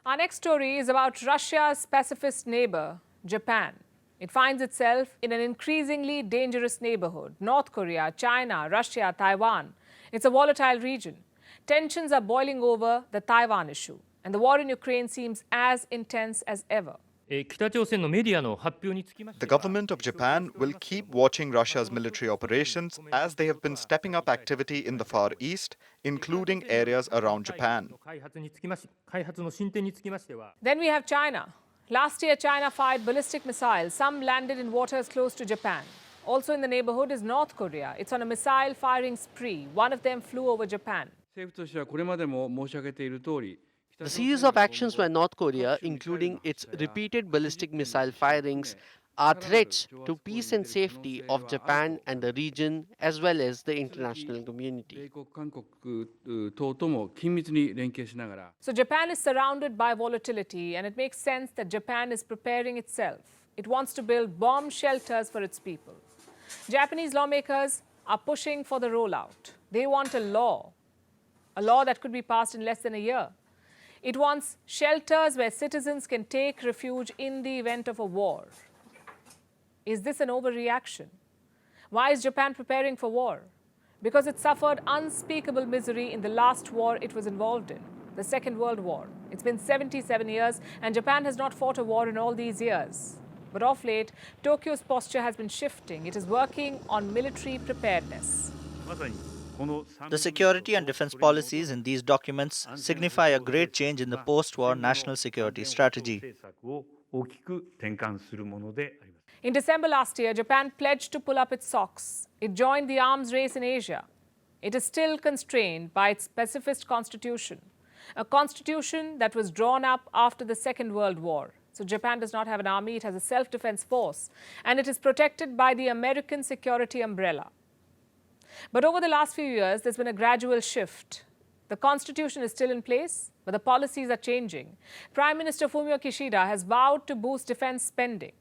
Our next story is about Russia's pacifist neighbor, Japan. It finds itself in an increasingly dangerous neighborhood. North Korea, China, Russia, Taiwan. It's a volatile region. Tensions are boiling over the Taiwan issue, and the war in Ukraine seems as intense as ever. The government of Japan will keep watching Russia's military operations as they have been stepping up activity in the Far East, including areas around Japan. Then we have China. Last year, China fired ballistic missiles. Some landed in waters close to Japan. Also in the neighborhood is North Korea. It's on a missile firing spree. One of them flew over Japan. The series of actions by North Korea, including its repeated ballistic missile firings, are threats to peace and safety of Japan and the region, as well as the international community. So Japan is surrounded by volatility, and it makes sense that Japan is preparing itself. It wants to build bomb shelters for its people. Japanese lawmakers are pushing for the rollout. They want a law that could be passed in less than a year. It wants shelters where citizens can take refuge in the event of a war. Is this an overreaction? Why is Japan preparing for war? Because it suffered unspeakable misery in the last war it was involved in, the Second World War. It's been 77 years, and Japan has not fought a war in all these years. But of late, Tokyo's posture has been shifting. It is working on military preparedness. The security and defense policies in these documents signify a great change in the post-war national security strategy. In December last year, Japan pledged to pull up its socks. It joined the arms race in Asia. It is still constrained by its pacifist constitution, a constitution that was drawn up after the Second World War. So Japan does not have an army, it has a self-defense force, and it is protected by the American security umbrella. But over the last few years, there's been a gradual shift. The constitution is still in place, but the policies are changing. Prime Minister Fumio Kishida has vowed to boost defense spending.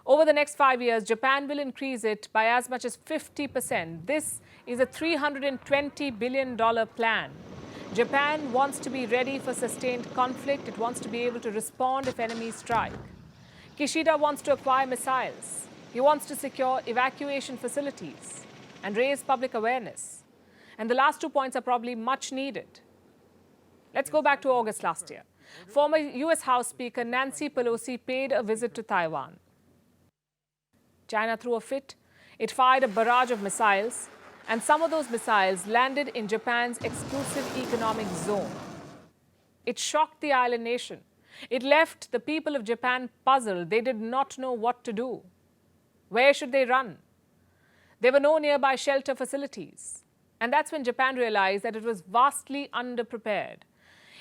Over the next 5 years, Japan will increase it by as much as 50%. This is a $320 billion plan. Japan wants to be ready for sustained conflict. It wants to be able to respond if enemies strike. Kishida wants to acquire missiles. He wants to secure evacuation facilities and raise public awareness. And the last 2 points are probably much needed. Let's go back to August last year. Former US House Speaker Nancy Pelosi paid a visit to Taiwan. China threw a fit. It fired a barrage of missiles, and some of those missiles landed in Japan's exclusive economic zone. It shocked the island nation. It left the people of Japan puzzled. They did not know what to do. Where should they run? There were no nearby shelter facilities. And that's when Japan realized that it was vastly underprepared.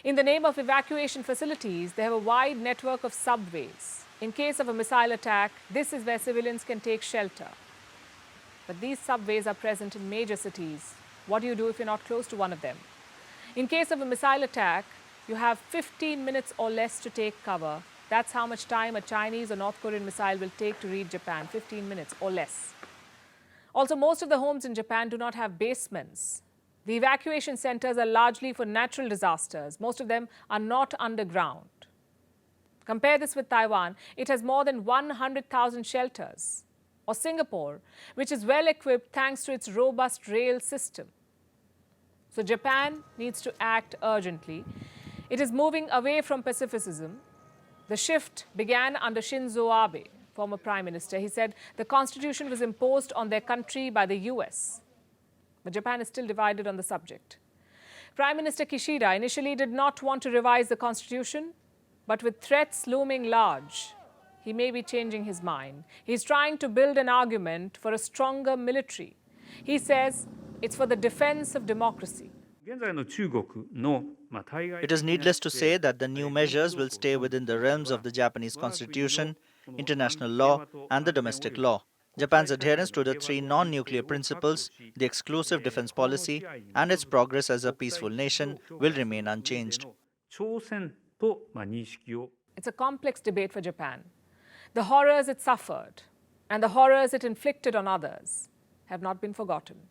In the name of evacuation facilities, they have a wide network of subways. In case of a missile attack, this is where civilians can take shelter. But these subways are present in major cities. What do you do if you're not close to one of them? In case of a missile attack, you have 15 minutes or less to take cover. That's how much time a Chinese or North Korean missile will take to reach Japan, 15 minutes or less. Also, most of the homes in Japan do not have basements. The evacuation centers are largely for natural disasters. Most of them are not underground. Compare this with Taiwan. It has more than 100,000 shelters. Or Singapore, which is well equipped thanks to its robust rail system. So Japan needs to act urgently. It is moving away from pacificism. The shift began under Shinzo Abe, former prime minister. He said the constitution was imposed on their country by the US. But Japan is still divided on the subject. Prime Minister Kishida initially did not want to revise the constitution, but with threats looming large, he may be changing his mind. He's trying to build an argument for a stronger military. He says it's for the defense of democracy. It is needless to say that the new measures will stay within the realms of the Japanese constitution, international law, and the domestic law. Japan's adherence to the 3 non-nuclear principles, the exclusive defense policy, and its progress as a peaceful nation will remain unchanged. It's a complex debate for Japan. The horrors it suffered and the horrors it inflicted on others have not been forgotten.